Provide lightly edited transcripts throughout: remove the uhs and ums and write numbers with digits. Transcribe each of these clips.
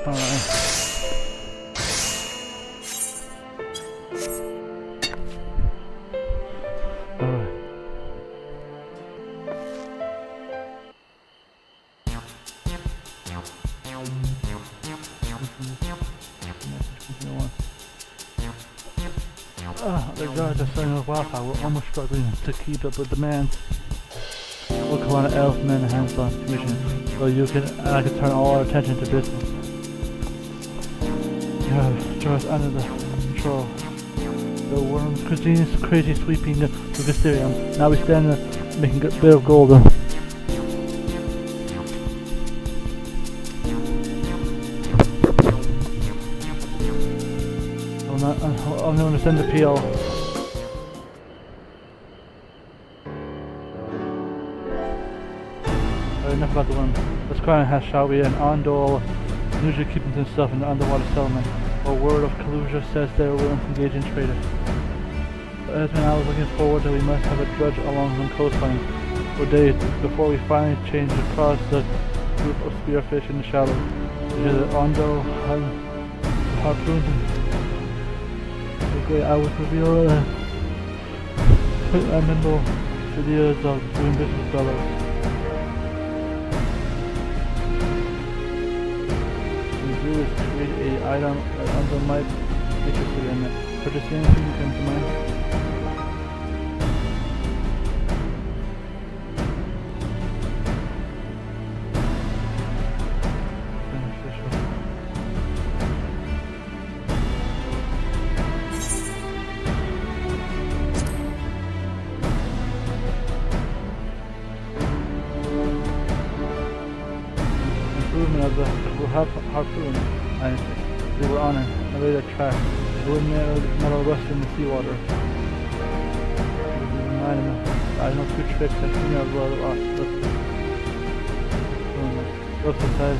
Alright. The guards are starting with wildfire. We're almost struggling to keep up with demands. We'll call on elf-men hands-on commission, so I can turn all our attention to business. You have Jorah's under the control. The worm's crazy sweeping the Visterium. Now we stand making a bit of gold. I'll not understand the PL. Enough about the worm. Let's cry on hash, shall we? And Ondol usually keeping himself in the underwater settlement. A word of Kalusia says they are willing to engage in trade. As I was looking forward that we must have a dredge along some coastline for days before we finally change across the group of spearfish in the shallows. The Ondol harpoons and I would reveal nimble ideas of doing business fellows. Do is create a item that Under might be interested in. Purchasing anything comes to mind. Beneficial. Improvement of the harpoon. We were on a radar track. The wind metal rust in the seawater. I know two tricks that females well Looks aside,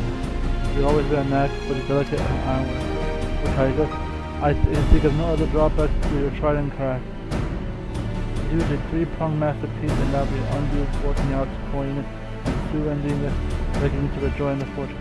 you've always been a knack for the delicate ironwork. For Kaiser, I think of no other drawback to your tried and craft. Use a three-pronged masterpiece and now be undo forking out coin and Sue ending begging to rejoin the fortune.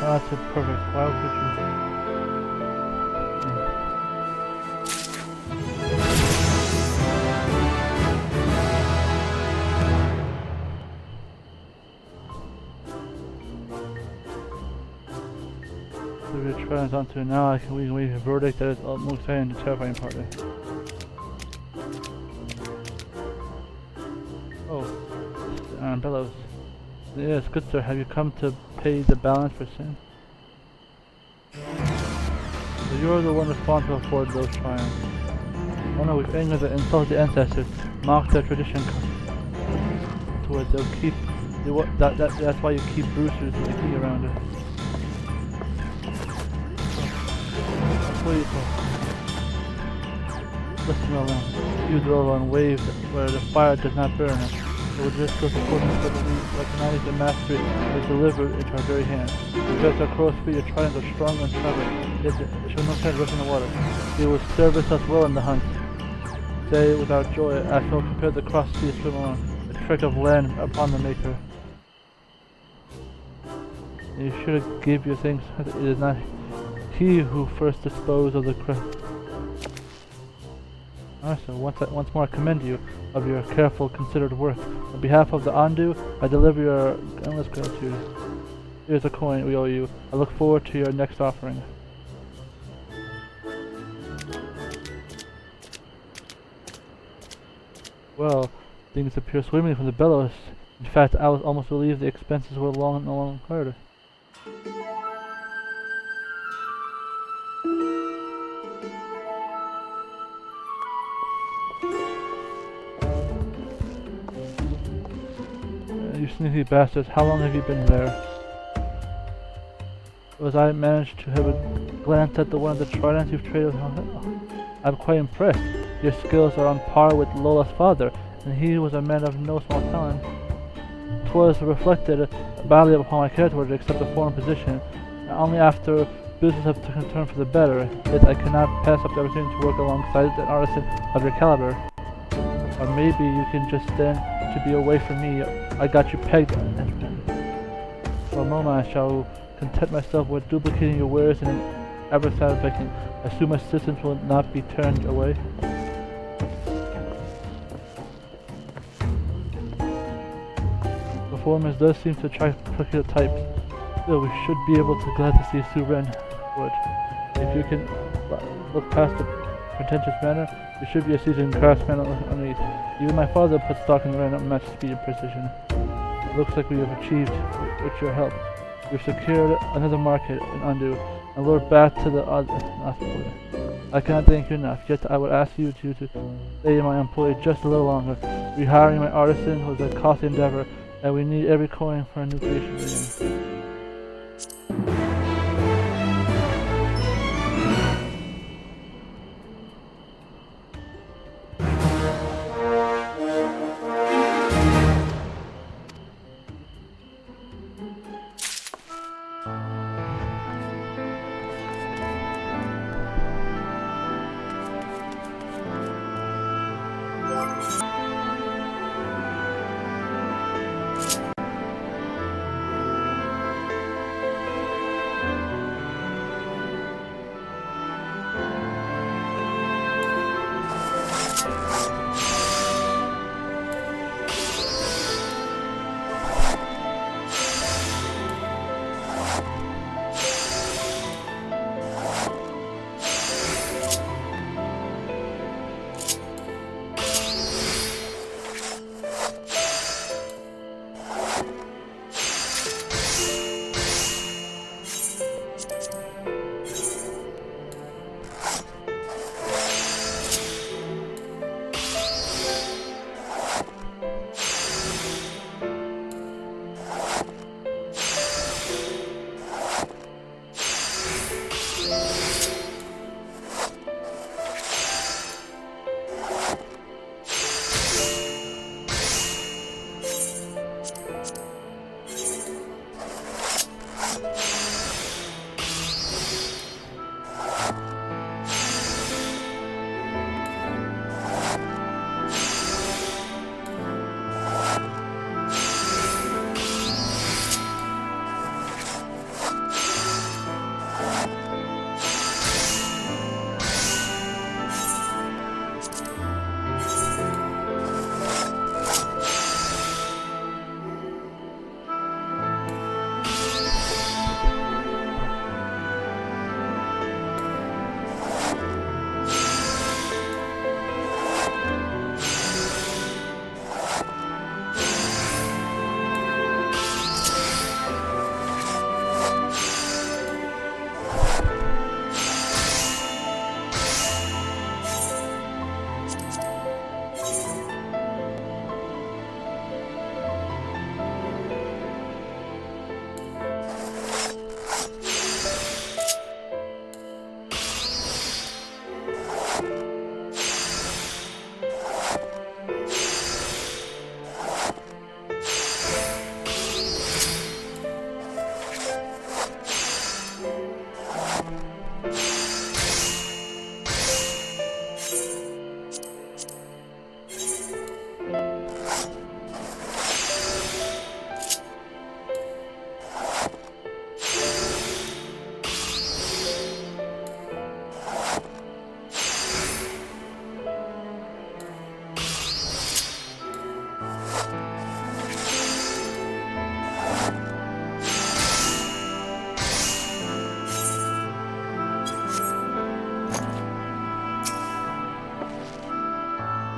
That's perfect. Why would you? So we're trying onto it now. We can reach a verdict that is the most exciting and terrifying part of it. Oh, bellows. Yes, good sir. Have you come to pay the balance for sin? So you're the one responsible for those triumphs. Oh no, we've angered and insulted the ancestors, mocked their tradition. Towards they'll keep. That's why you keep Brewsters with the key around it. Please, listen well on. Use the on waves where the fire does not burn us. It would just go to coordinates that we recognize the mastery is delivered into our very hands. Because our crow's feet are trying to strong and stubborn, yet they show no sign of rushing the water. They will service us well in the hunt. Say without joy, I shall compare the cross sea swim on, a trick of land upon the maker. You should have give your things. It is not he who first disposed of the crest. So once more I commend you of your careful, considered work. On behalf of the Andu, I deliver your endless gratitude. Here's a coin we owe you. I look forward to your next offering. Well, things appear swimmingly from the bellows. In fact, I was almost relieved the expenses were no long heard. You sneaky bastards, how long have you been there? As I managed to have a glance at one of the tridents you've traded with, I'm quite impressed. Your skills are on par with Lola's father, and he was a man of no small talent. 'Twas reflected badly upon my character to accept a foreign position, and only after business have taken a turn for the better, yet I cannot pass up the opportunity to work alongside an artisan of your caliber. Or maybe you can just stand to be away from me. I got you pegged. For a moment I shall content myself with duplicating your wares in an adversarial fashion. I assume assistance will not be turned away. Performance does seem to attract particular types. Still, we should be able to glad to see Sue Wren would. If you can look past the pretentious manner, you should be a seasoned craftsman underneath. Even my father put stock in the unmatched speed and precision. It looks like we have achieved with your help. We've secured another market in Undu, and lured back to the other. I cannot thank you enough, yet I would ask you to stay my employee just a little longer. Rehiring my artisan was a costly endeavor, and we need every coin for a new creation.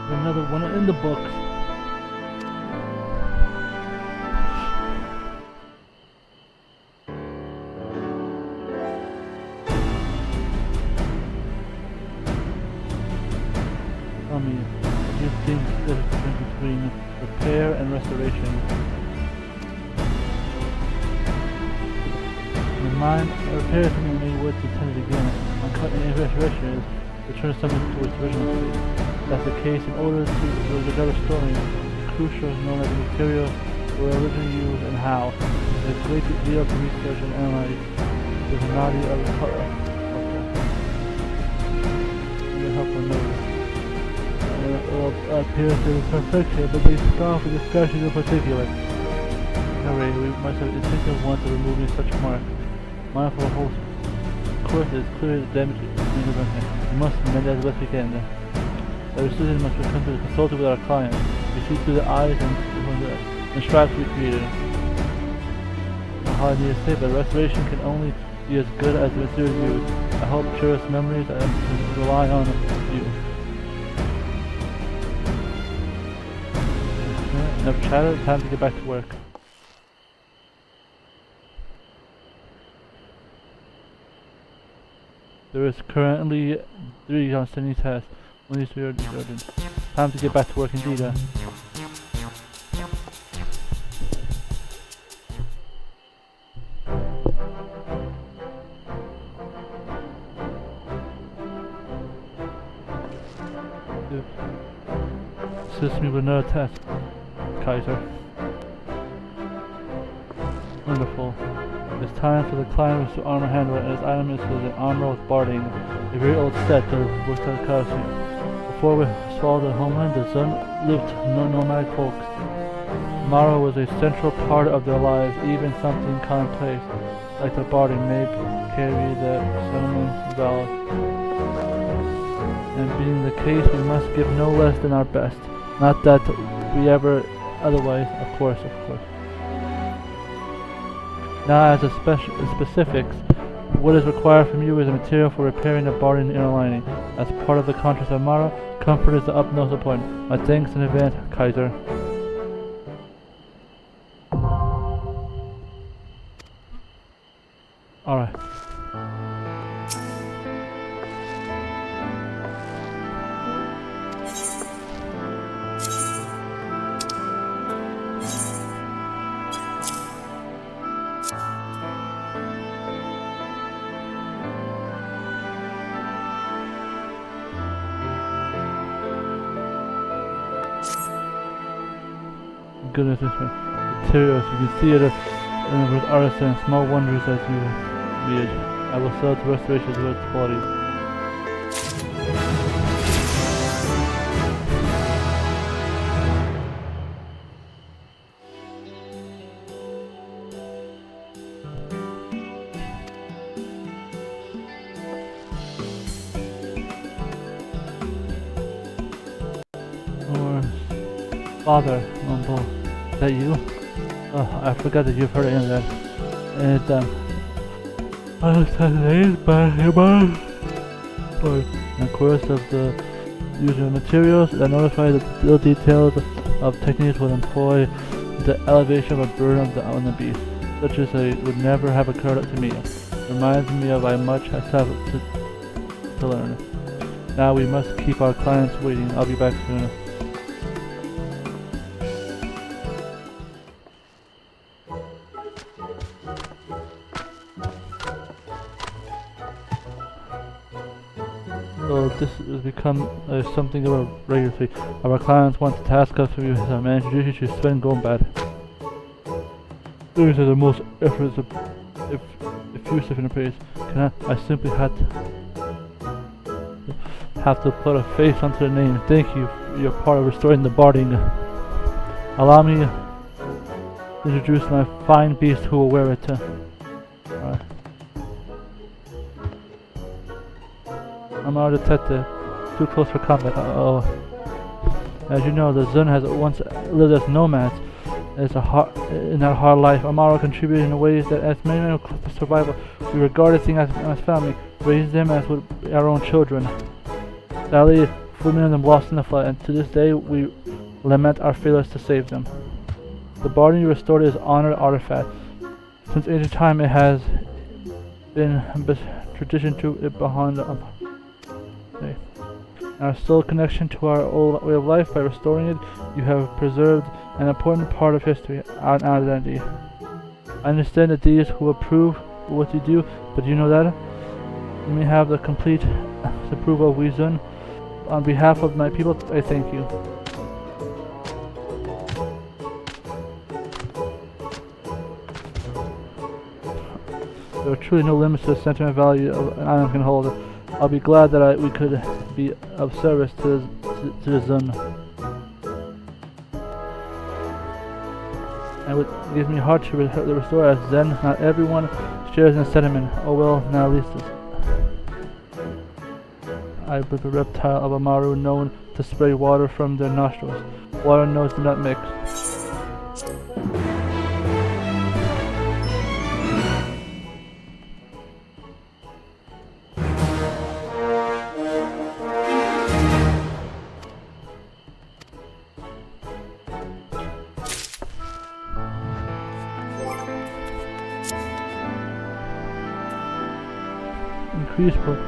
Another one in the book. Tell me, do you think there's a difference between repair and restoration? In mine, repair is something made wood to tend it again. Uncut and restoration is return something to its original state. That's the case. In order to regard restoring crucial known as the materials were originally used and how. There's a great deal to research and analyze the variety of the color. Your helpful notice. Appears to be perfection, but they scoff at discussions in particular. Hooray, we must have instinctive want of removing such mark. Mindful of whole course it is clear the damage is prevented. We must amend as best we can. The decision must be consulted with our client. We see through the eyes and from the straps we created. How I need to say, but restoration can only be as good as the material used. I hope cherish memories and rely on you. Enough chatter, time to get back to work. There is currently 3 outstanding tasks. One is urgent. Time to get back to work indeed. Assist me with another task, Kaiser. Wonderful. It's time for the client to armor handler, and his item is an armor with barding, a very old set that works out of costume. Before we swallowed the homeland, the Sun lived nomadic folks. Mara was a central part of their lives, even something commonplace, like the barding may carry the settlement's vows. And being the case, we must give no less than our best. Not that we ever otherwise, of course. Now as a specifics, what is required from you is a material for repairing the barding inner lining. As part of the contract of Mara, comfort is the utmost important. My thanks in advance, Kaiser. Alright. Goodness, this materials, you can see it with artisan, small wonders as you read. I will sell it to restoration of its quality. Or father, Mumble. Is that you? Oh, I forgot that you've heard any of that. And, I was amazed by him. In the course of the usual materials, I notified the little details of techniques would employ the elevation of a bird on the beast, such as would never have occurred to me. Reminds me of I much have to learn. Now we must keep our clients waiting. I'll be back soon. So this has become something of a regular thing. Our clients want to task us with and introduce you to Sven Goldbad. These are the most effusive in the praise. I simply have to put a face onto the name. Thank you for your part of restoring the barding. Allow me to introduce my fine beast who will wear it. Alright. I'm our detective. Too close for combat. As you know, the Zun has once lived as nomads. In our hard life, Amaro contributed in ways that, as many to survival, we regarded things as family, raised them as with our own children. Sadly, 4 million of them lost in the flood, and to this day we lament our failures to save them. The barding you restored is honored artifact. Since ancient time, it has been tradition to it behind our sole connection to our old way of life. By restoring it, you have preserved an important part of history, our identity. I understand that these who approve what you do, but you know that you may have the complete approval of Wizun, On behalf of my people, I thank you. There are truly no limits to the sentiment value an island can hold. I'll be glad that we could be of service to the Zun. And it gives me heart to restore as Zen. Not everyone shares in the sentiment. Oh well, now at least I believe a reptile of Amaru known to spray water from their nostrils. Water and nose do not mix. Increase book.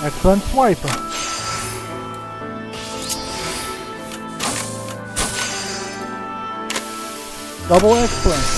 Excellent swipe. Double excellent.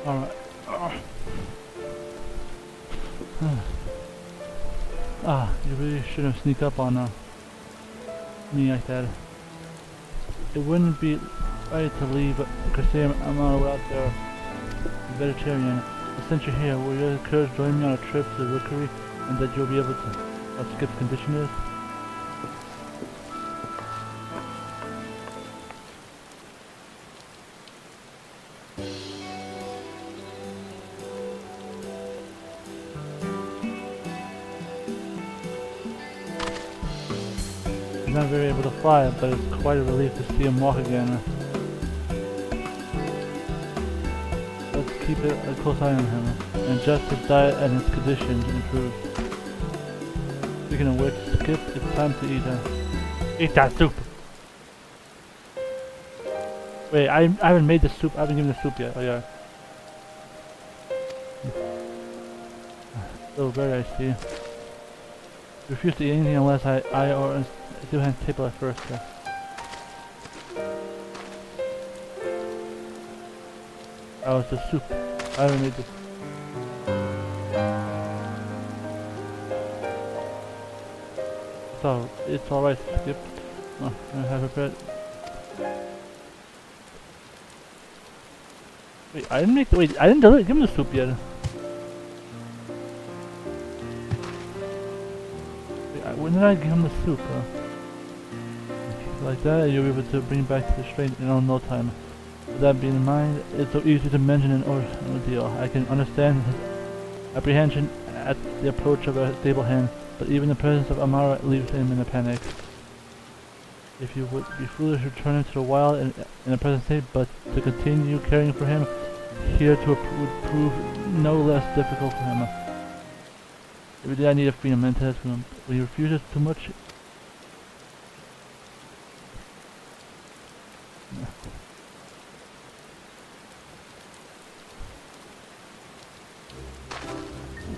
Alright. You really shouldn't sneak up on me like that. It wouldn't be right to leave Christian Amaro out there, vegetarian. I sent you here. Will you encourage join me on a trip to the rookery and that you'll be able to skip the condition is? He's not very able to fly, but it's quite a relief to see him walk again. Let's keep a close eye on him, and adjust his diet and his condition to improve. Speaking of which, Skip, it's time to eat that soup! Wait, I haven't made the soup, I haven't given the soup yet, oh yeah. Still very icy. Refuse to eat anything unless I or do hand table at first. Oh, it's the soup. I don't need this. It's alright, Skip. Oh, I have a bread. Wait, I didn't give him the soup yet. Wait, when did I give him the soup? Like that, you'll be able to bring back to the strain in no time. With that being in mind, it's so easy to mention an ordeal. I can understand his apprehension at the approach of a stable hand, but even the presence of Amara leaves him in a panic. If you would be foolish to return him to the wild in a present state, but to continue caring for him here would prove no less difficult for him. Every day I need a freedom and test him. Will he refuse us too much?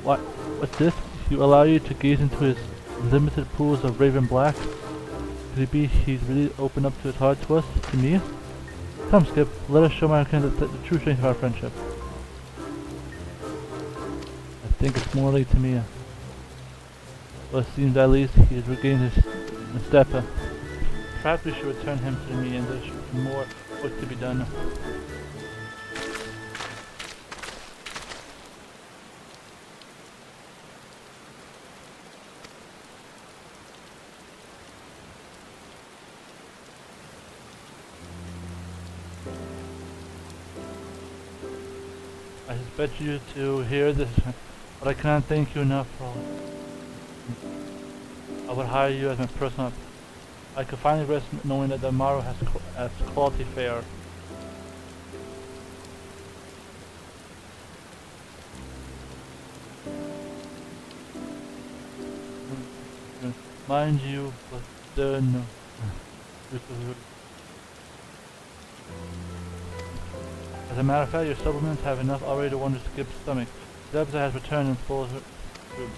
What? What's this? You allow you to gaze into his limited pools of raven black? Could it be he's really opened up to his heart to us? To me? Come, Skip, let us show my kind the true strength of our friendship. I think it's more like to me. Well, it seems at least he has regained his step. Perhaps we should return him to me and there should be more work to be done. I expect you to hear this, but I cannot thank you enough for all. I would hire you as my personal. I could finally rest knowing that the Amaro has quality fare. Mind you, but no. As a matter of fact, your supplements have enough already to wonder Skip's stomach. The episode has returned in full food,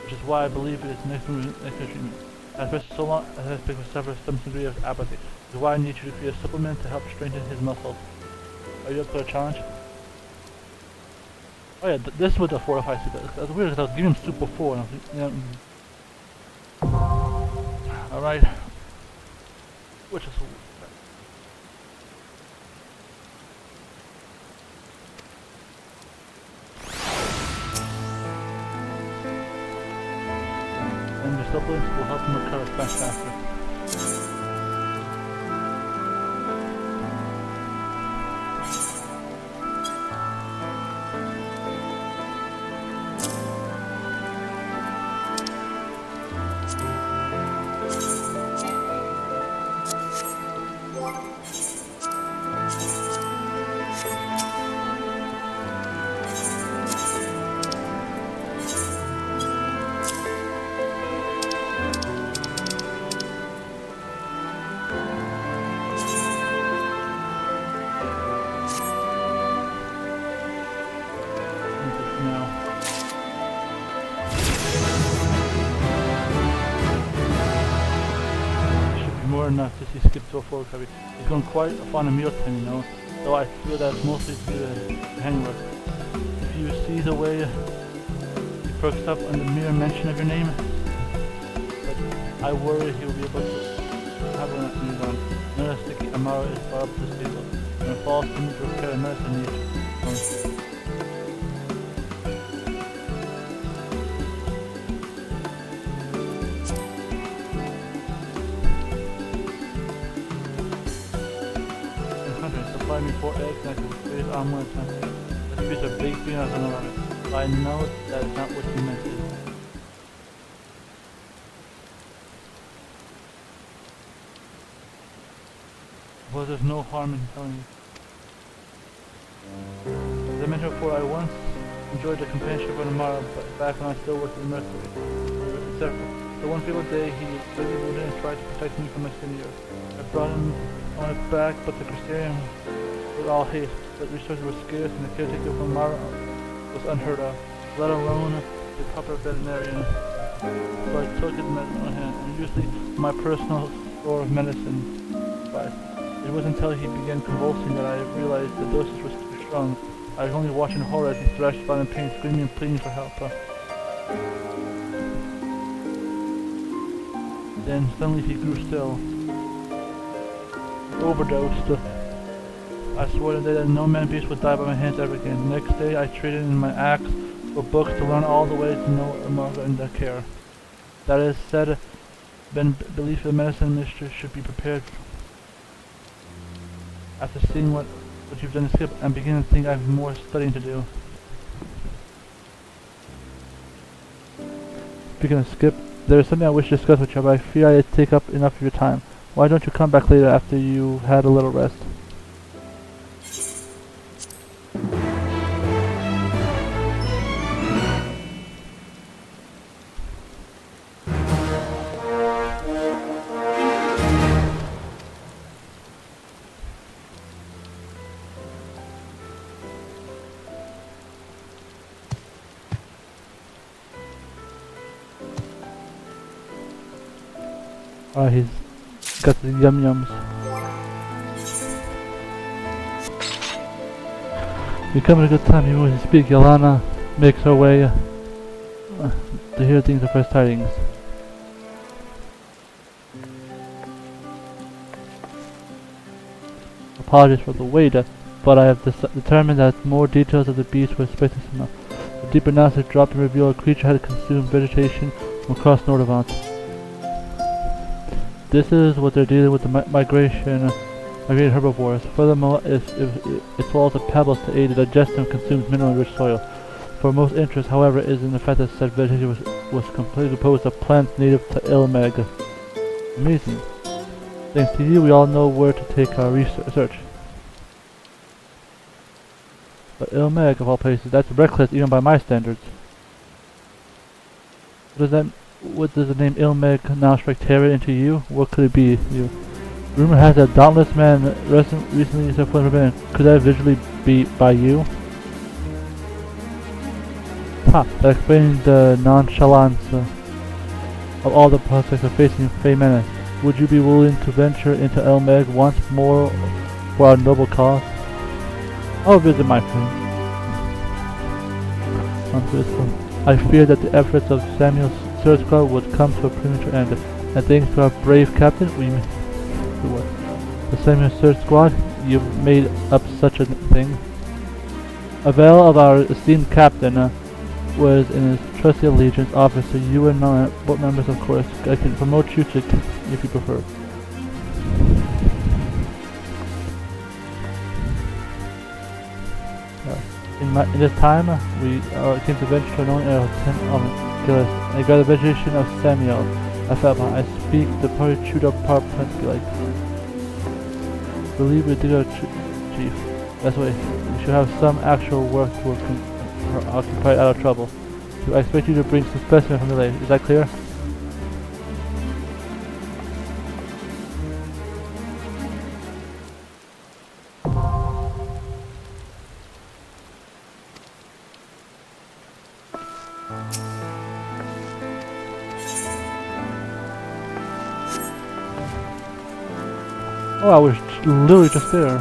which is why I believe it is next treatment. As best so long as I expect to suffer some degree of apathy, which is why I need you to create a supplement to help strengthen his muscles. Are you up for a challenge? Oh yeah, this was the fortified soup. That's weird because I was giving him soup before. And I was, alright. Which is... and your supplements will help him recover faster. Enough to see Skip to a full recovery. He's gone quite fond of mealtime, you know, though I feel that's mostly due to the handwork. If you see the way he perks up on the mere mention of your name, but I worry he will be able to have one at his own. Another sticky Amaro is far up to the stable, and it falls to me to repair medicine needs. Supply me 4 eggs and I can create omelets and a piece of baked beans and all of it. But I know that is not what you meant to do. Well, there's no harm in telling you. As I mentioned before, I once enjoyed the companionship of Amara, but back when I still worked in the Mercury. So one fateful day, he really wounded and tried to protect me from my senior. I brought him on it back, but the Crusaderian with all haste, but resources were scarce and the caretaker from Mara was unheard of, let alone the proper veterinarian. So I took his medicine in my hand, and usually my personal store of medicine. But it wasn't until he began convulsing that I realized the dosage was too strong. I was only watching horror as he thrashed about in pain, screaming and pleading for help. Then suddenly he grew still. He overdosed. I swore today that no man beast would die by my hands ever again. The next day I traded in my axe for books to learn all the ways to know Margaret and their care. That is said, been belief the medicine minister should be prepared. After seeing what you've done to Skip, I'm beginning to think I have more studying to do. Speaking of Skip, there is something I wish to discuss with you, but I fear I take up enough of your time. Why don't you come back later after you had a little rest? He's got the yum-yums. You come at a good time, you always speak. Yelena makes her way to hear things of first tidings. Apologies for the wait, but I have determined that more details of the beast were expected to know. The deep analysis dropped and revealed a creature had consumed vegetation from across Nordavant. This is what they're dealing with the migrated herbivores. Furthermore, it swallows the pebbles to aid the digestion of consumed mineral-rich soil. For most interest, however, is in the fact that said vegetation was completely composed of plants native to Ilmeg. Amazing. Thanks to you, we all know where to take our research. But Ilmeg, of all places, that's reckless even by my standards. What does the name Ilmeg now strike terror into you? What could it be? You. Rumor has it a dauntless man recently set foot in rebellion. Could that visually be by you? Ha! That explains the nonchalance of all the prospects of facing Fey Menace. Would you be willing to venture into Ilmeg once more for our noble cause? I'll visit my friend. I fear that the efforts of Samuel's search squad would come to a premature end, and thanks to our brave captain, the Samuel search squad, you've made up such a thing. A veil of our esteemed captain was in his trusty allegiance officer. You and board members, of course. I can promote you to if you prefer. In this time, we came to venture to known as I got the vegetation of Samuel. I felt I speak the party chewed up power plant be like. Believe we did our chief. That's why we should have some actual work to occupy out of trouble. So I expect you to bring some specimen from the lake. Is that clear? Oh, I was literally just there.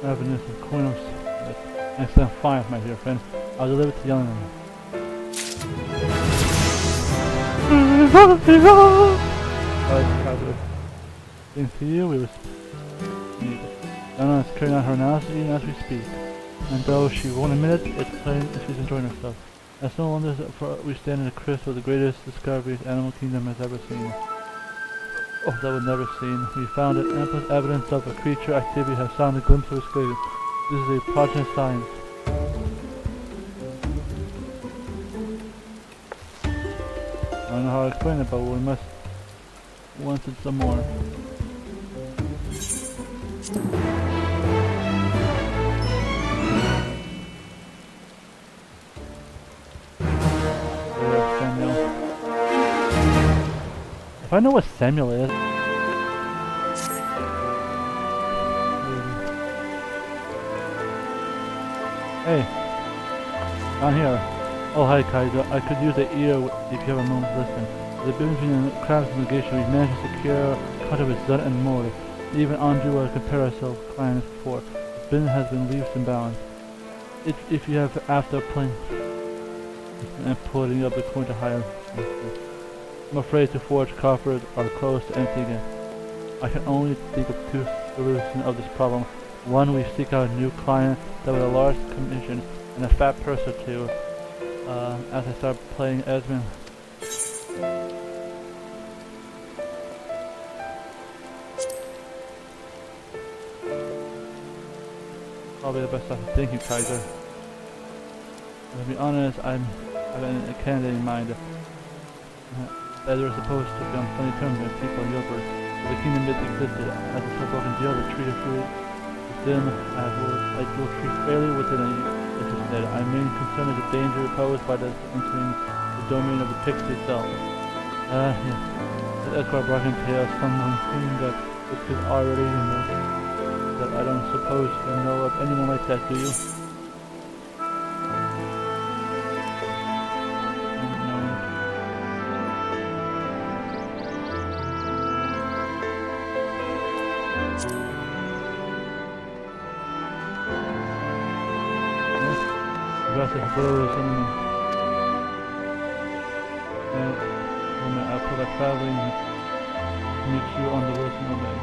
Revenue from Queen's. Excellent fine, my dear friend. I'll deliver it to young man. Thanks to you, we respect. Anna is carrying out her analysis even as we speak. And though she won't admit it, it's plain that she's enjoying herself. As no wonder we stand in the crystal, the greatest discovery the animal kingdom has ever seen. Oh, that we've never seen. We found it ample evidence of a creature activity has found a glimpse of its greatness. This is a progeny science. I don't know how to explain it, but we must want it some more. If I know what Samuel is. Hey, down here. Oh, hi Kaiser. I could use the ear if you have a moment to listen. The between the crab's negation, we managed to secure contact with Zud and Mord. Even Andrew will compare ourselves with clients before. The business has been leaps and bounds. If you have after playing and putting up the coin to hire. I'm afraid to forge coffers are close to empty again. I can only think of two solutions of this problem. One, we seek out a new client that with a large commission and a fat purse or two. As I start playing Esmond. Probably the best option. Thank you, Kaiser. To be honest, I have a candidate in mind. As we're supposed to be on funny terms with people in Yelbert. The kingdom myth existed as a broken jail that treated food within I will treat fairly within a instead. I remain concerned with the danger posed by the entering the domain of the pixie itself. Yes. The Esquire brought in tale someone whom that it could already know. That I don't suppose you know of anyone like that, do you? I suppose I feel like traveling to meet you on the road to Monday.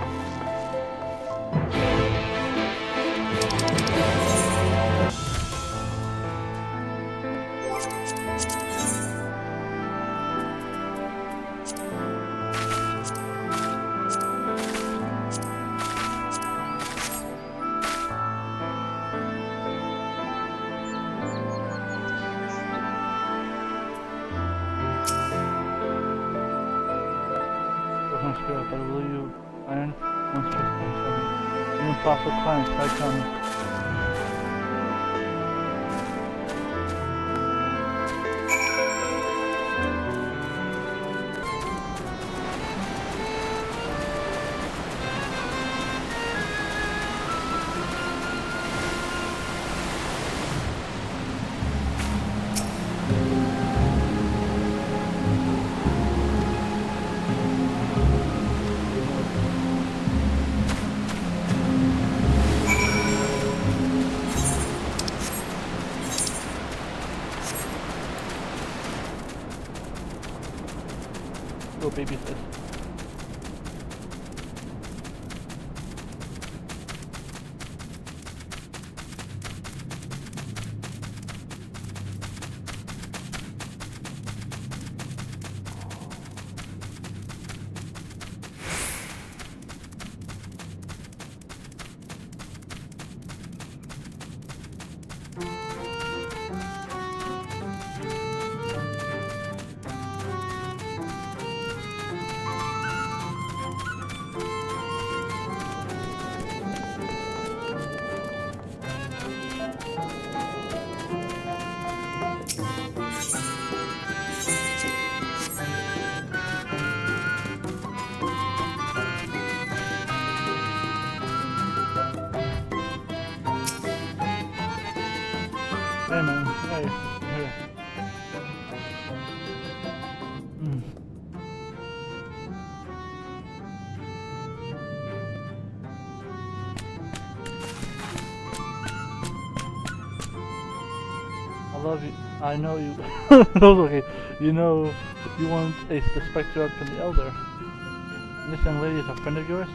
But will you iron once just even proper clients I come. Go babysit. Hey man, hey, here. love you. I know you. That was okay. You know, you want the specter up from the elder. And this young lady is a friend of yours?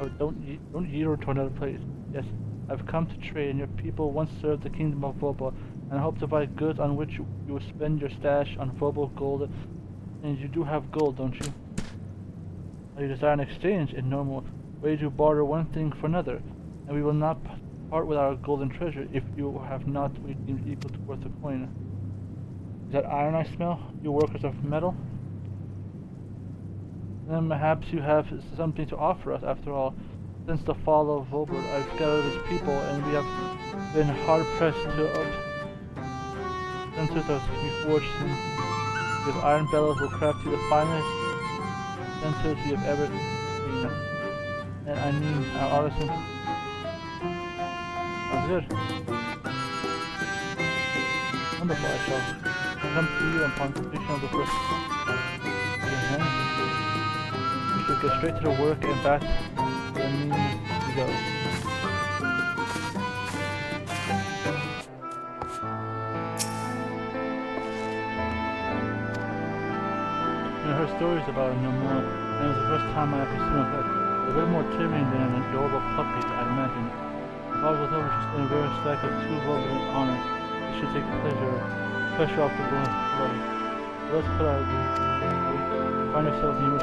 Oh, don't ye return to another place. Yes, I've come to trade, and your people once served the kingdom of Vobo, and I hope to buy goods on which you will spend your stash on Vobo gold. And you do have gold, don't you? You desire an exchange in normal way to barter one thing for another, and we will not part with our golden treasure if you have not what we deem equal to worth a coin. Is that iron I smell, you workers of metal? Then perhaps you have something to offer us after all. Since the fall of Volbert, I've scattered his people, and we have been hard-pressed to sensors are reforged since with iron bellows will craft you the finest sensors we have ever seen. And I mean, our artisans. Sounds good. Wonderful, I shall come to you upon completion of the first. We should get straight to the work and back to the means we go. I heard stories about him no more, and it was the first time I actually seen him. A little more tyranny than an adorable puppy, I imagine. If I was over just in a rare stack of two relevant honors, it should take pressure off the blood. Let's put our find ourselves in the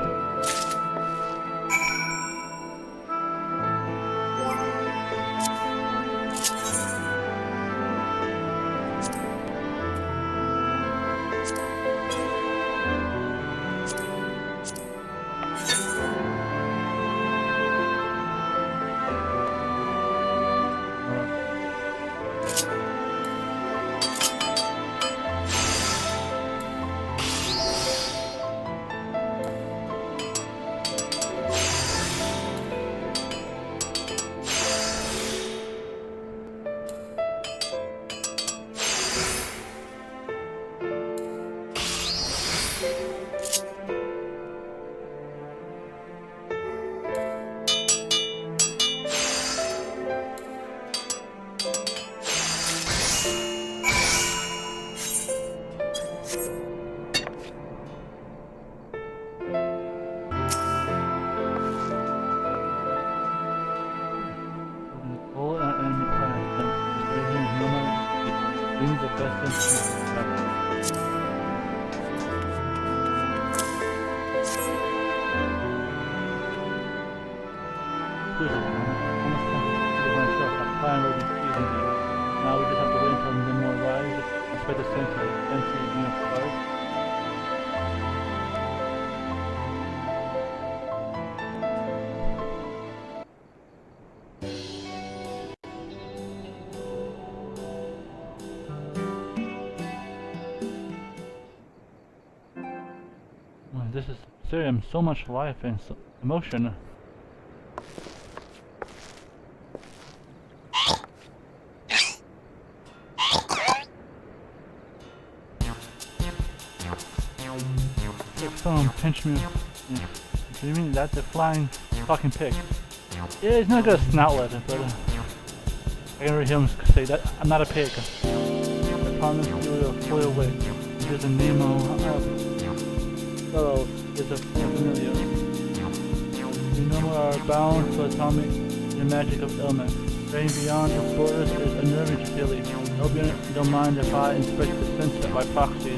Now we just have to wait until the more arrives. Expect the same to being a card. This is serious. So much life and emotion. Someone pinch me. Do you mean that's a flying talking pig? Yeah, he's not gonna snout it, but I can hear him say that I'm not a pig. I promise you will fly away. There's a Nemo fellow is a familiar. You know we are bound to atomic the magic of element. Straying beyond the borders is unnerving to Billy. Hope you don't mind if I inspect the sensor by proxy.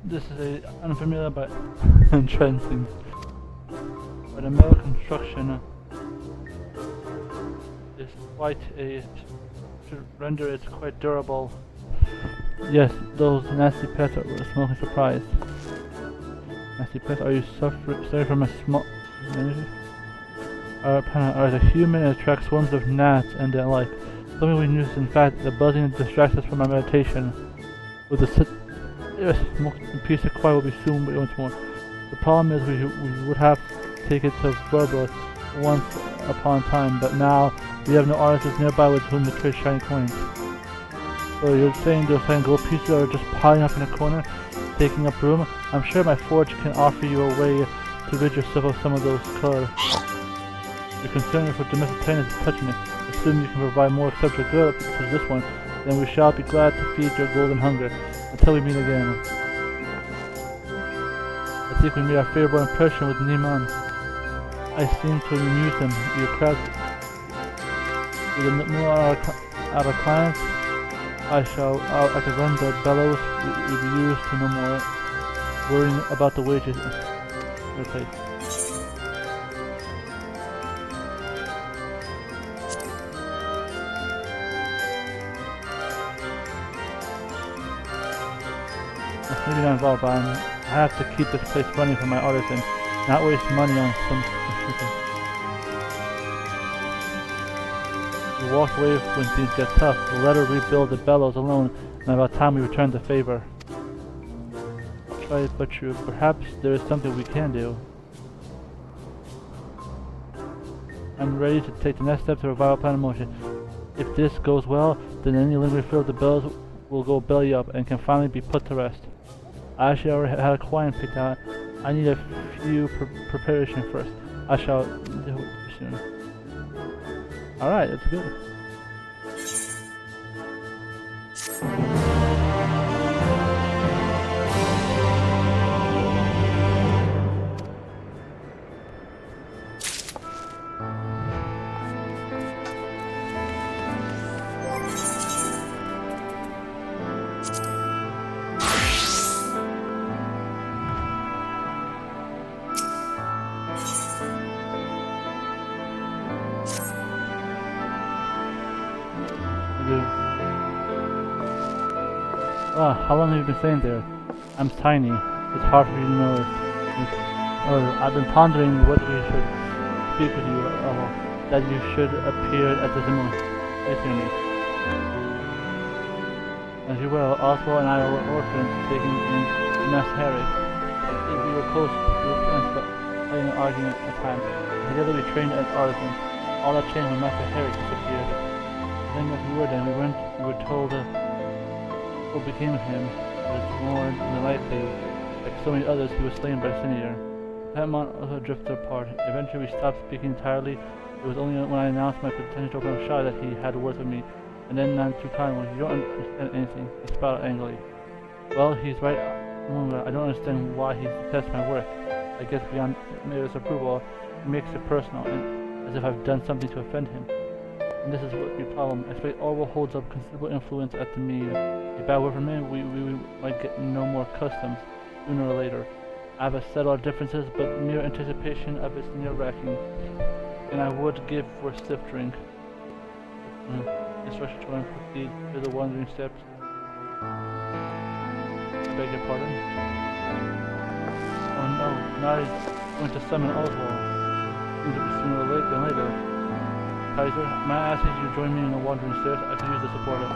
This is a unfamiliar but entrancing. But the metal construction is quite to render it quite durable. Yes, those nasty pets are a smoking surprise. Nasty pets, are you suffering from a small Are the human and attract swarms of gnats and the like. Something we use, in fact, the buzzing distracts us from our meditation. With the piece of quiet will be soon, but once more. The problem is we would have to take it to Burgos once upon a time, but now we have no artists nearby with whom to trade shiny coins. So you're saying those fine gold pieces are just piling up in a corner? taking up room? I'm sure my forge can offer you a way to rid yourself of some of those color. Your concern for domestic tightness is touching me. Assume you can provide more exceptional good such as this one, then we shall be glad to feed your golden hunger. Until we meet again. I think we made a favorable impression with Neman. I seem to amuse him. Your crowds with the more out of clients. I can run the bellows we used to no more worrying about the wages. Okay. Maybe not involved, but I have to keep this place running for my artisan, not waste money on some stupid. We walk away when things get tough. Let her rebuild the bellows alone, and about time we return the favor. Try it, but true. Perhaps there is something we can do. I'm ready to take the next step to revive a plan of motion. If this goes well, then any lingering fear of the bellows will go belly up and can finally be put to rest. I actually already had a client picked out. I need a few preparation first. I shall do it soon. Alright, that's good. How long have you been staying there? I'm tiny. It's hard for you to know it. I've been pondering whether we should speak with you, that you should appear at the similar me. As you will, Oswald and I were orphans taken in Master Harry. We were close, we were friends, but playing and arguing at times. Together we trained as artisans. All that changed when Master Harry disappeared. Then as we were told what became of him was more than likely, like so many others, he was slain by Sinier. Patamon also drifted apart. Eventually we stopped speaking entirely. It was only when I announced my potential to open up shop that he had words with me. And then none too kind when you don't understand anything, he spouted angrily. Well, he's right. I don't understand why he detests my work. I guess beyond Mayor's approval, he makes it personal, and as if I've done something to offend him. And this is what the problem. I expect Orwell holds up considerable influence at the meeting. A bad word from him, we might get no more customs, sooner or later. I have settled our differences, but mere anticipation of its nerve-wracking, and I would give for a stiff drink. Instruction to proceed to the wandering steps. I beg your pardon? Oh no, now he's going to summon Oswald. Seems to be sooner than later. Kaiser, may I ask if you join me in the wandering stairs? I could use the support of.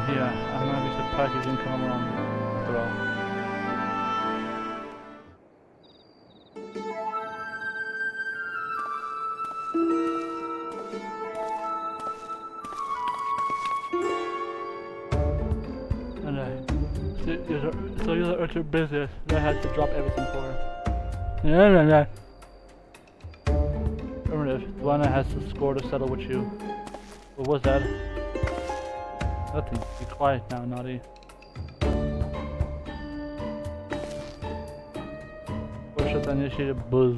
Yeah, I'm gonna be surprised you didn't come along after all. And so you're the urgent business. I had to drop everything for her. Yeah. Affirmative. Duana has the score to settle with you. What was that? Nothing. Be quiet now, naughty. Worship initiated buzz.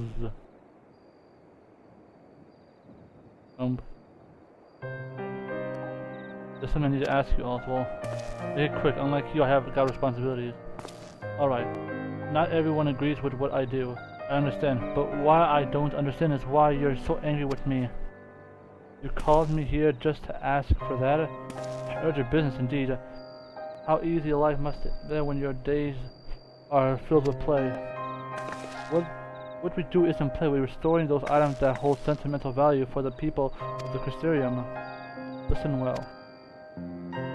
There's something I need to ask you, Oswald. Make it quick. Unlike you, I have got responsibilities. Alright. Not everyone agrees with what I do. I understand. But why I don't understand is why you're so angry with me. You called me here just to ask for that? Urgent business indeed. How easy a life must it be when your days are filled with play. What we do isn't play, we're restoring those items that hold sentimental value for the people of the Crystarium. Listen well.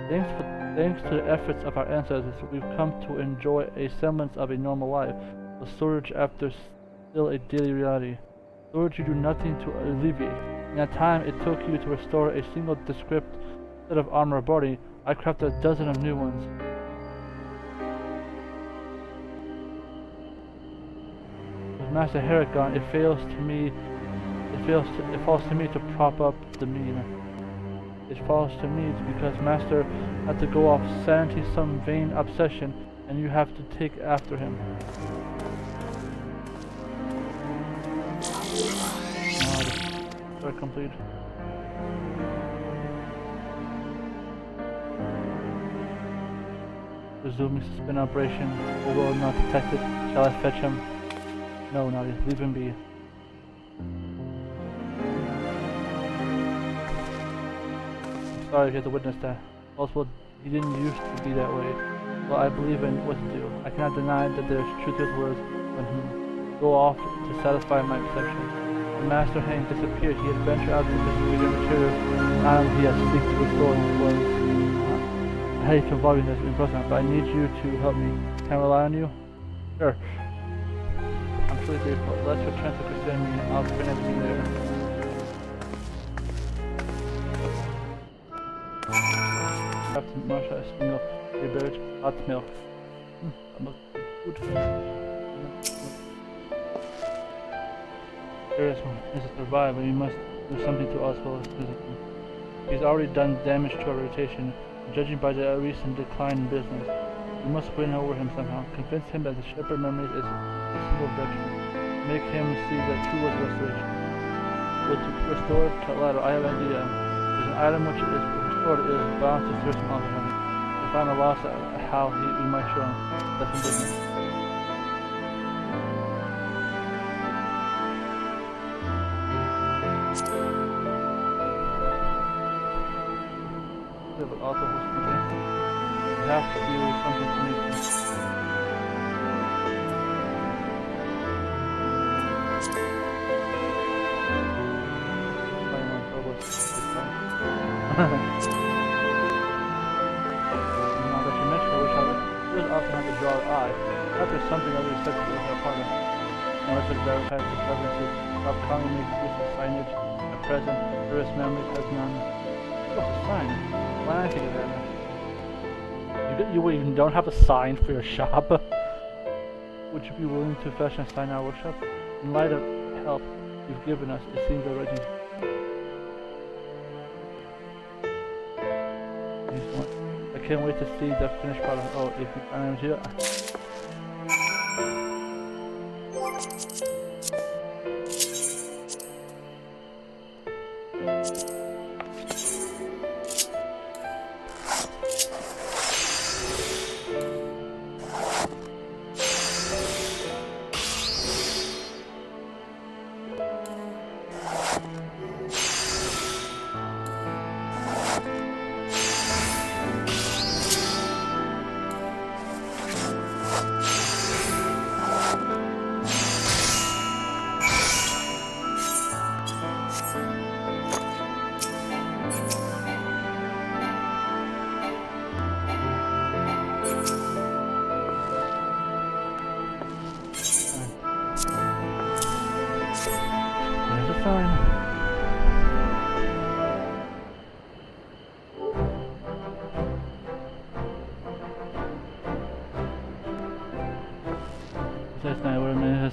Thanks to the efforts of our ancestors, we've come to enjoy a semblance of a normal life. The storage after still a daily reality. Storage you do nothing to alleviate. In that time it took you to restore a single descript set of armor body, I crafted a dozen of new ones. With Master Heragon, it falls to me to prop up the mean. It falls to me because Master had to go off sanity, some vain obsession, and you have to take after him. Story complete. Resuming suspend operation. The world not detected. Shall I fetch him? No, Naughty. Leave him be. I'm sorry if you had to witness that. Also, he didn't used to be that way. Well, I believe in what to do. I cannot deny that there is truth to his words when he go off to satisfy my perception. The Master having disappeared, he had ventured out into the media material. Now he has seeked to restore his words. I hate to involve you in this imprisonment, but I need you to help me. Can I rely on you? Sure. I'm truly grateful. Let's return to Christianity and I'll explain everything there. Captain Marsha is milk. Rebirth, hot milk. That looks good. Curious is to survive, but you must do something to us while it's visiting. He's already done damage to our reputation. Judging by the recent decline in business, we must win over him somehow. Convince him that the Shepherd memories is a single virtue. Make him see that true was restoration. With restored Catlato, I have an idea. There's an item which is restored is bound to serve some alcohol. If I'm a loss at how we might show him. That's in business. But also who's convinced. You have to do something to make him. Now that you mention it, I wish I would often have to draw an eye. Perhaps there's something that we said to do in our apartment. Now let's advertise the preferences. Stop calling me use of signage. At present, tourist memories has none. What's a sign? Why I think of that? You don't have a sign for your shop? Would you be willing to fashion a sign in our workshop? In light of help you've given us, it seems already. I can't wait to see the finished product. Oh, if you find here.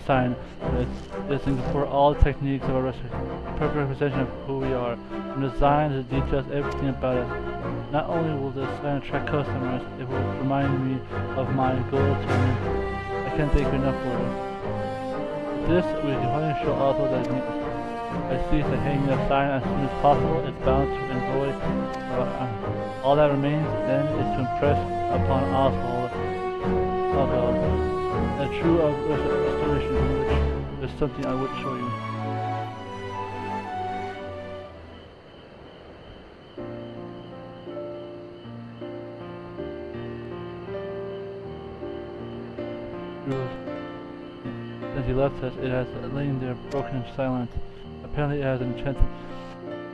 Sign that Singapore all techniques of a restaurant, a perfect representation of who we are. From design to details, everything about us. Not only will this sign attract customers, it will remind me of my goal to win. I can't thank you enough for it. With this, we can finally show also that I see the hanging the sign as soon as possible. It's bound to enjoy. All that remains then is to impress upon Oswald. A true restoration in which there's something I would show you. process, it has lain there broken and silent. Apparently it has enchanted.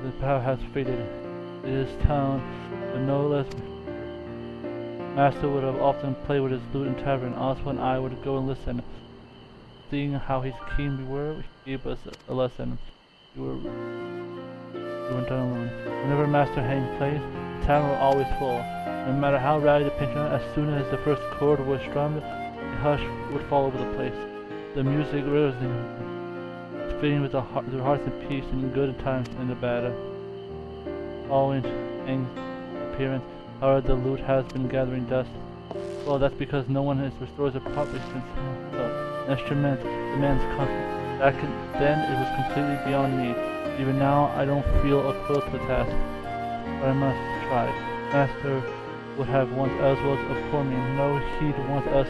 The power has faded. It is town, but no less. Master would have often played with his lute in tavern. Oswald and I would go and listen. Seeing how keen we were, he gave us a lesson. We weren't done alone. Whenever Master Hang plays, the tavern will always full. No matter how rowdy the patron, as soon as the first chord was strummed, a hush would fall over the place. The music rhythmic, fitting with their hearts in peace in good times and the bad. Following Hang's appearance, however, the lute has been gathering dust. Well, that's because no one has restored it properly since the instrument demands constant. Then it was completely beyond me. Even now, I don't feel equipped to the task, but I must try. Master would have want Oswald of Cormier. No, he'd want us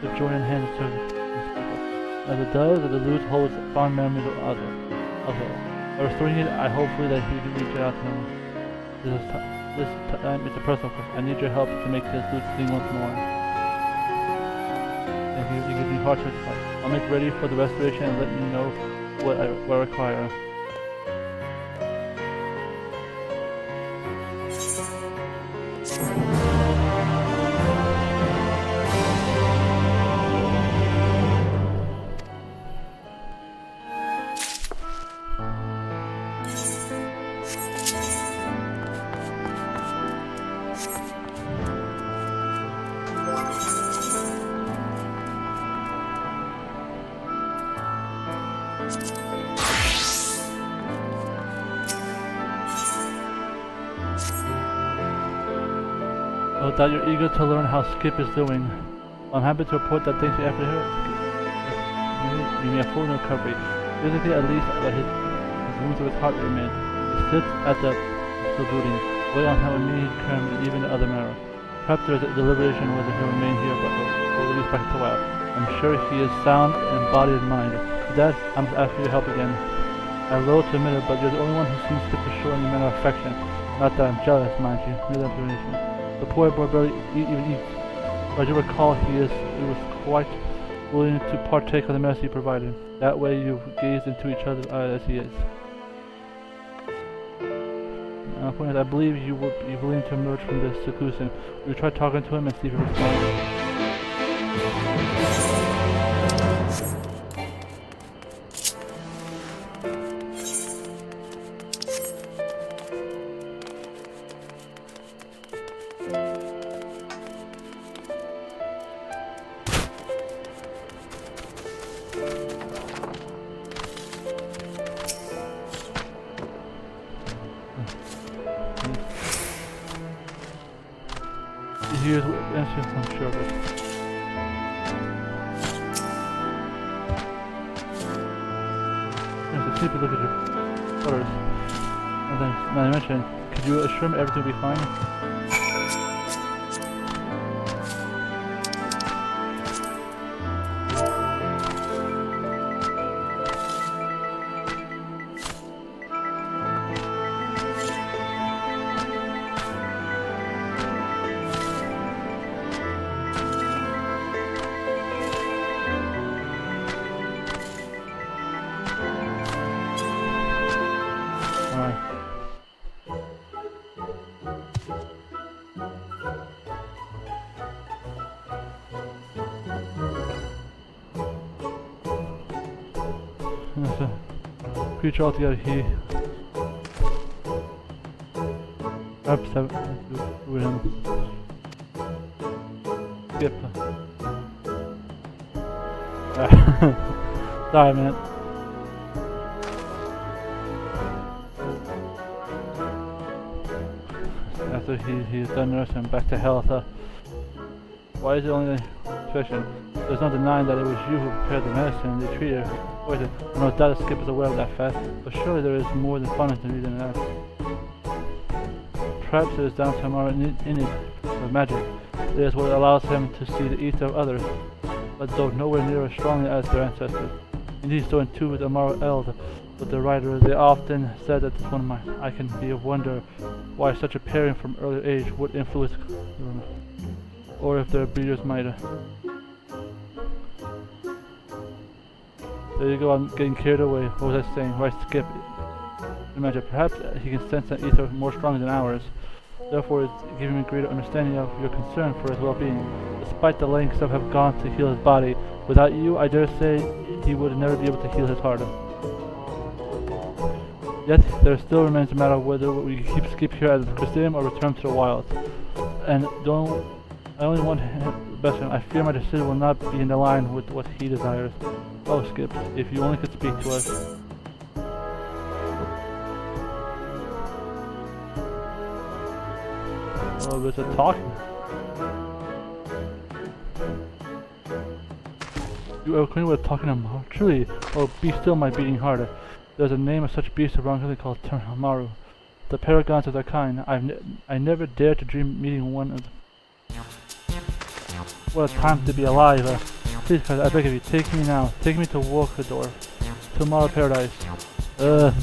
to join in hands to serve his people. As it does, the lute holds fond memories of Oswald. By restoring it, I hopefully that he would reach out to him. This time it's a personal question. I need your help to make this lute sing once more. Thank you. It gives me heart satisfaction. I'll make ready for the restoration and let you know what I require. That you're eager to learn how Skip is doing. I'm happy to report that thanks to after her, he made a full recovery. Physically, at least, but his wounds of his heart remain. He sits at the saluting, wait on how me, Kerm, and even the other marrow. Perhaps there is a deliberation whether he'll remain here, but will release back to Wild. I'm sure he is sound in body and mind. For that, I must ask for your help again. I'm loath to admit it, but you're the only one who seems to show any manner of affection. Not that I'm jealous, mind you. Merely observation. The poor boy barely even eats, but I do recall he was quite willing to partake of the mess he provided. That way you gaze into each other's eyes as he is. I believe you would be willing to emerge from this seclusion. We will try talking to him and see if he responds. Here's what answers, I'm sure of it. Here's a super look at your photos. And then, now I mentioned, could you assure me everything will be fine? Creature altogether he perhaps have with him. Skip. Sorry, man. After he's done nursing back to health, why is it only suspicion? There's no denying that it was you who prepared the medicine and they treated her. No doubt Skip is aware of that fact, but surely there is more than fun than that. Perhaps it is down to Amara in it, of magic. It is what allows him to see the ether of others, but though nowhere near as strongly as their ancestors. Indeed, so in too with Amara Eld, but the writer, they often said that this one might. I can be of wonder why such a pairing from early age would influence, or if their breeders might. There you go, I'm getting carried away. What was I saying? Right, Skip. Imagine, perhaps he can sense that ether more strongly than ours. Therefore, it's giving me greater understanding of your concern for his well-being. Despite the lengths that have gone to heal his body, without you, I dare say he would never be able to heal his heart. Yet, there still remains a matter of whether we keep Skip here at the Chrysaeum or return to the wilds. And I only want the best for him. I fear my decision will not be in line with what he desires. Oh, Skip, if you only could speak to us. Oh, there's a talking. You are acquainted with talking Amaru? Truly, oh, be still my beating heart. There's a name of such beast around here called Amaru. The paragons of their kind. I never dared to dream meeting one of them. What a time to be alive. Please, Kaiser, I beg of you, take me now. Take me to Walkador. To Mara Paradise. As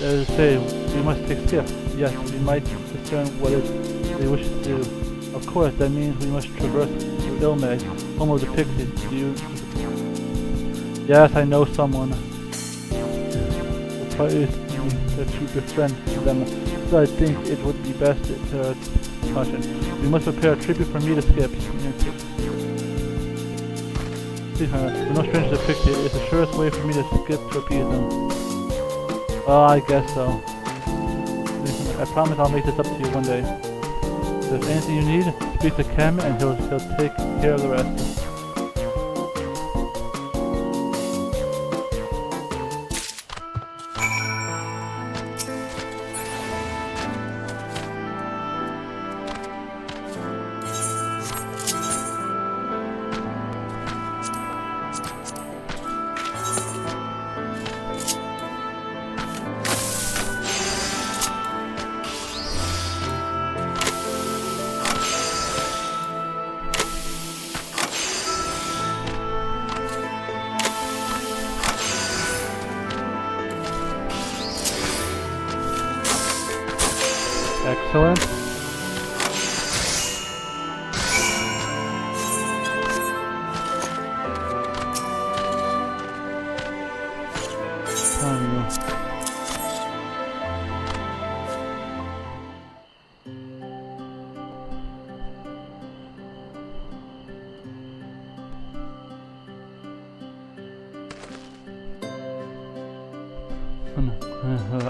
I say, we must take Skip. Yes, we might discern what they wish to do. Of course, that means we must traverse Ilmeg, home of the Pixies. Do you... Yes, I know someone. The price to befriend them. So I think it would be best to caution. We must prepare a tribute from me to Skip. Please, we're no strangers to Pixies. It's the surest way for me to Skip to appease them. Oh, I guess so. I promise I'll make this up to you one day. If there's anything you need, speak to Kem and he'll take care of the rest. Excellent.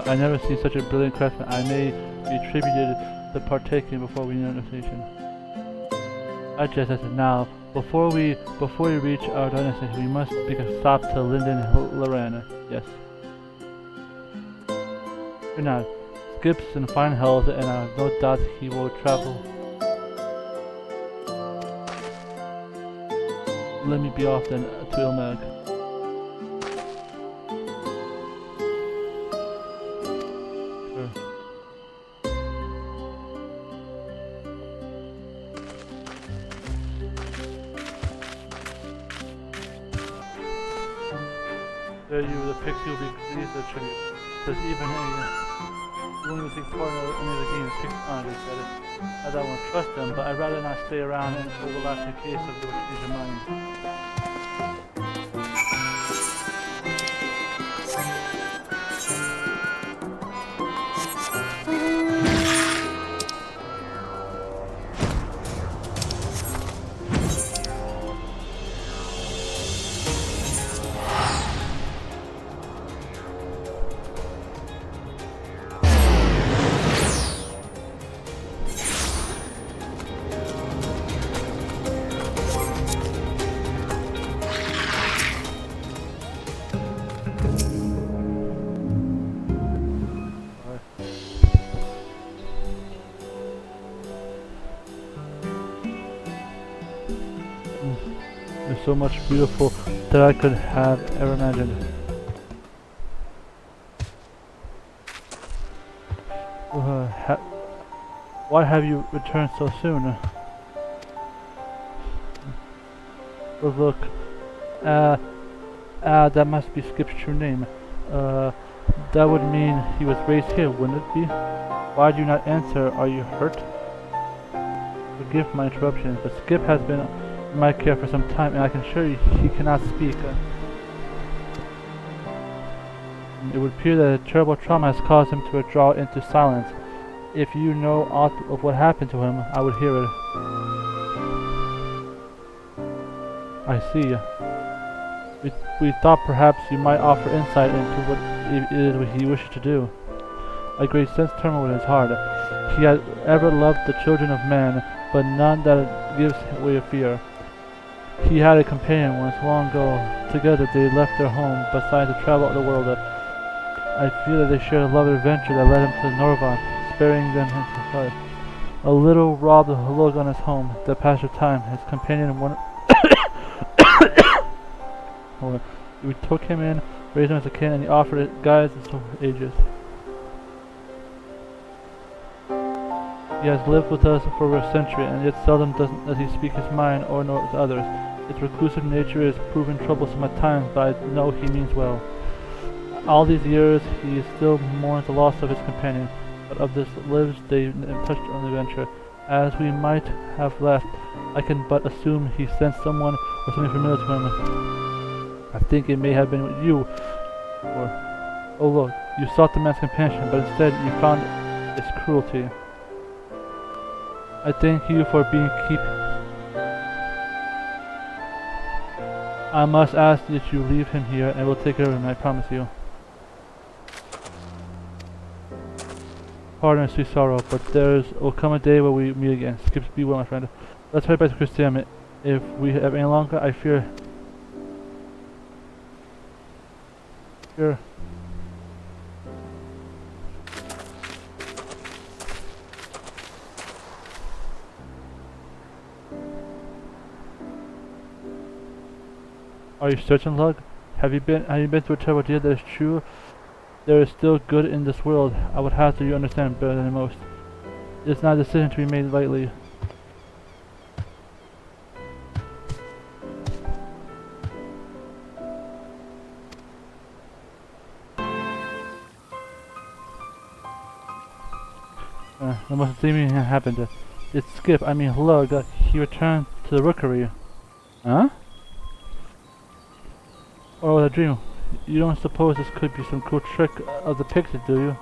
I never seen such a brilliant craftsman. I may be attributed to partaking before we know the station. I just said now, before we reach our destination, we must make a stop to Linden Lorena. Yes. Good night. Skip's in fine health, and I have no doubt he will travel. Let me be off then to Ilmeg. There you, the Pixie will be pleased with the tribute. There's even willing to take part in any of the games picked on, he said it. I don't want to trust them, but I'd rather not stay around and overlap in case of the change of mind. There's so much beautiful that I could have ever imagined. Why have you returned so soon? Oh, look. That must be Skip's true name. That would mean he was raised here, wouldn't it be? Why do you not answer? Are you hurt? Forgive my interruption, but Skip has been might care for some time, and I can assure you he cannot speak. It would appear that a terrible trauma has caused him to withdraw into silence. If you know aught of what happened to him, I would hear it. I see. We thought perhaps you might offer insight into what it is he wishes to do. A great sense turmoil in his heart. He had ever loved the children of man, but none that gives way of fear. He had a companion once long ago. Together they left their home, besides to travel the world. I feel that they shared a love adventure that led him to Norvan, sparing them his life. A little robbed the look on his home. The passage of time, his companion one. We took him in, raised him as a kid, and he offered it guidance to ages. He has lived with us for over a century, and yet seldom does he speak his mind or know to others. His reclusive nature is proven troublesome at times, but I know he means well. All these years, he still mourns the loss of his companion, but of this lives they touched on the adventure. As we might have left, I can but assume he sensed someone or something familiar to him. I think it may have been you, or, oh look, you sought the man's compassion, but instead you found its cruelty. I thank you for being I must ask that you leave him here, and we'll take care of him, I promise you. Pardon us, sweet sorrow, but will come a day where we meet again. Skips, be well, my friend. Let's head back to Christian. If we have any longer, I fear. Sure. Are you certain, Lug? Have you been through a terrible deal that is true? There is still good in this world. I would hazard you understand better than most. It is not a decision to be made lightly. There must seem have happened. It's Skip, I mean Lug. He returned to the rookery. Huh? Or was it a dream? You don't suppose this could be some cool trick of the Pixies, do you?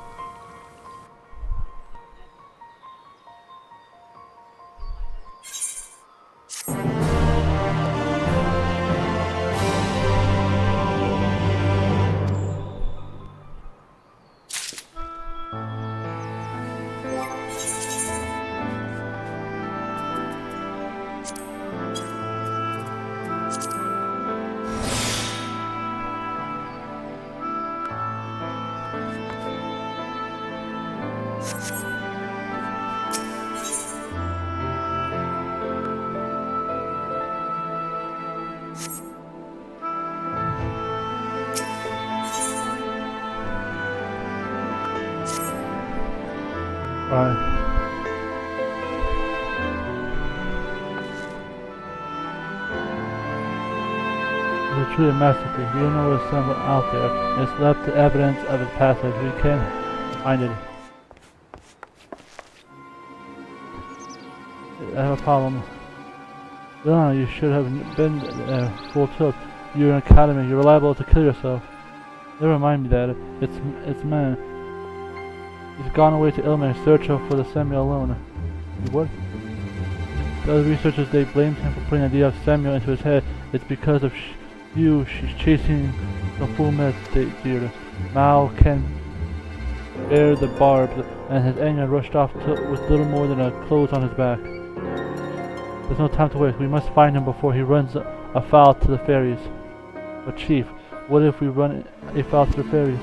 It's truly a masterpiece. We don't know what's somewhere out there. It's left the evidence of its passage. We can't find it. I have a problem. No, you should have been full tilt. You're in academy. You're liable to kill yourself. Never mind me that. It's man. He's gone away to Ilma in search for the Samuel alone. What? The other researchers, they blamed him for putting the idea of Samuel into his head. It's because of you. She's chasing the full mess, dear. Mao can bear the barbs, and his anger rushed off with little more than a clothes on his back. There's no time to waste. We must find him before he runs afoul to the fairies. But Chief, what if we run afoul to the fairies?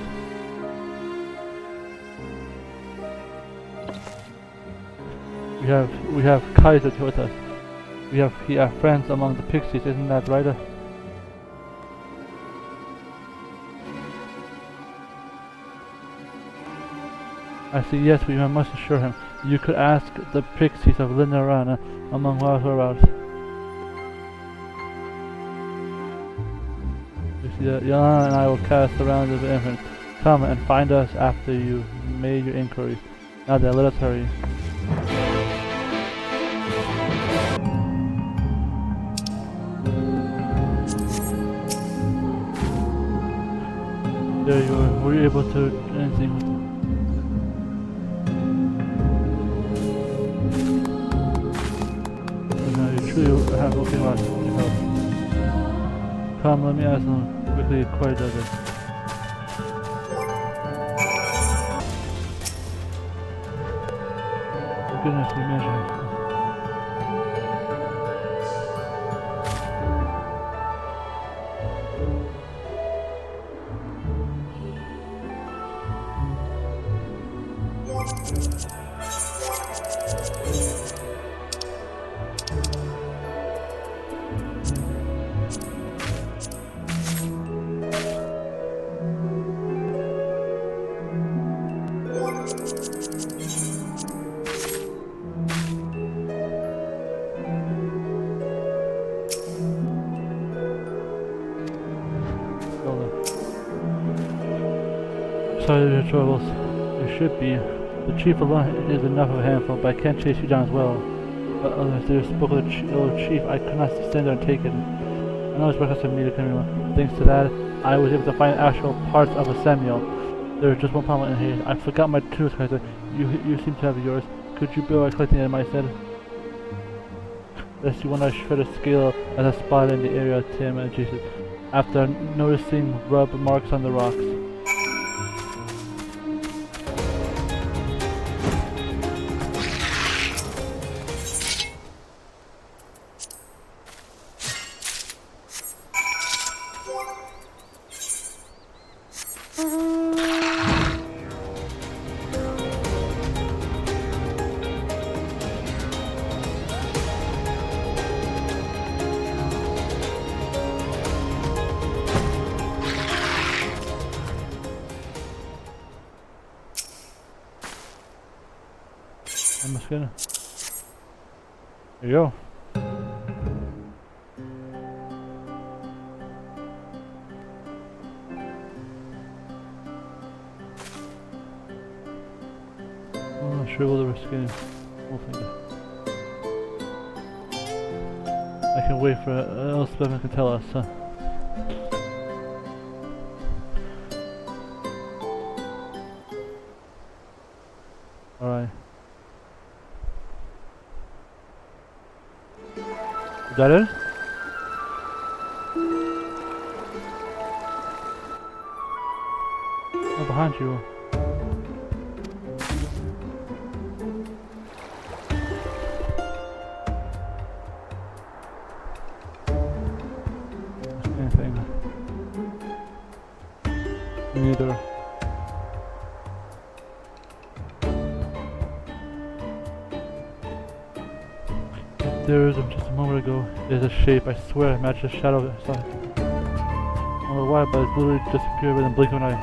We have Kaiser with us. We have friends among the Pixies, isn't that right? I see, yes, we must assure him. You could ask the Pixies of Linarana among whereabouts. You see, Yolanda and I will cast around the infant. Come and find us after you made your inquiry. Now then, let us hurry. There you are. Were you able to do anything with it? No, you truly have looking lost your help. Come, let me ask them quickly. Quiet does it. For goodness, we mentioned. Sorry for your troubles. You should be. The chief alone is enough of a handful, but I can't chase you down as well. But others, they spoke of the old chief. I could not stand there and take it. I know it's reckless of me to come here. Thanks to that, I was able to find actual parts of a Samuel. There was just one problem in here. I forgot my tools, Kaiser. You seem to have yours. Could you build by collecting them instead? Let's see when I shred a scale as a spot in the area of Tim and Jesus. After noticing rub marks on the rocks. I'm just gonna. There you go. I'm not sure what the skin is. I can wait for Elspeth can tell us. Alright. Is that it? Oh, behind you. Anything? Neither. There is just a moment ago. It is a shape. I swear, it matches the shadow of it. I don't know why, but it's literally disappeared within a blink of an eye.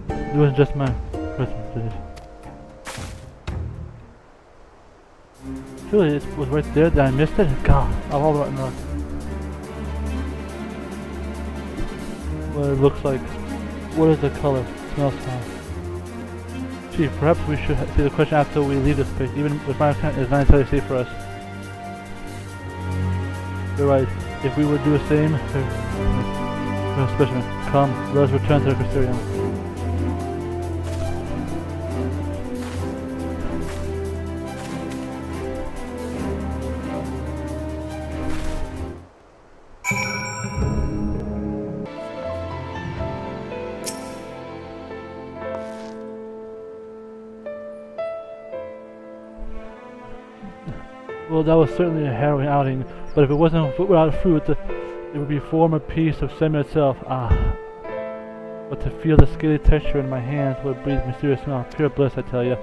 It wasn't just my presence. Surely it was right there that I missed it? God, I'm all right now. What it looks like. What is the color? Smells fine. Chief, perhaps we should see the question after we leave this place. Even if my account is not entirely safe for us. You're right. If we would do the same, specimen, come, let us return to the Crystarium. Well, that was certainly a harrowing outing, but if it wasn't without fruit, it would be form a piece of Samuel itself. But to feel the scaly texture in my hands would breathe mysterious smell, pure bliss, I tell you.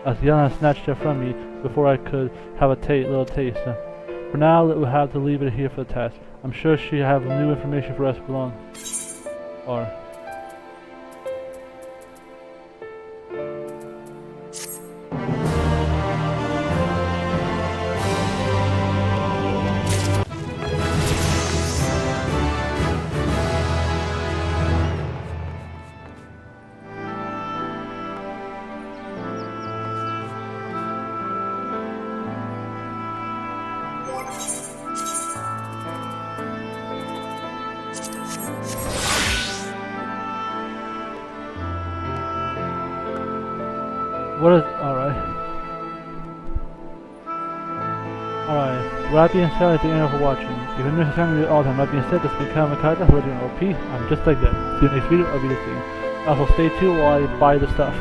As Yana snatched it from me before I could have a little taste. For now, we'll have to leave it here for the task. I'm sure she'll have new information for us belong. Or. What is... Alright. Alright. Will that being said, thank you for watching. If you're new to the channel all the time, that being said, this has been Kenan with Kaiser, who is doing OP. I'm just like that. See you next video, I'll be the same. Also stay tuned while I buy the stuff.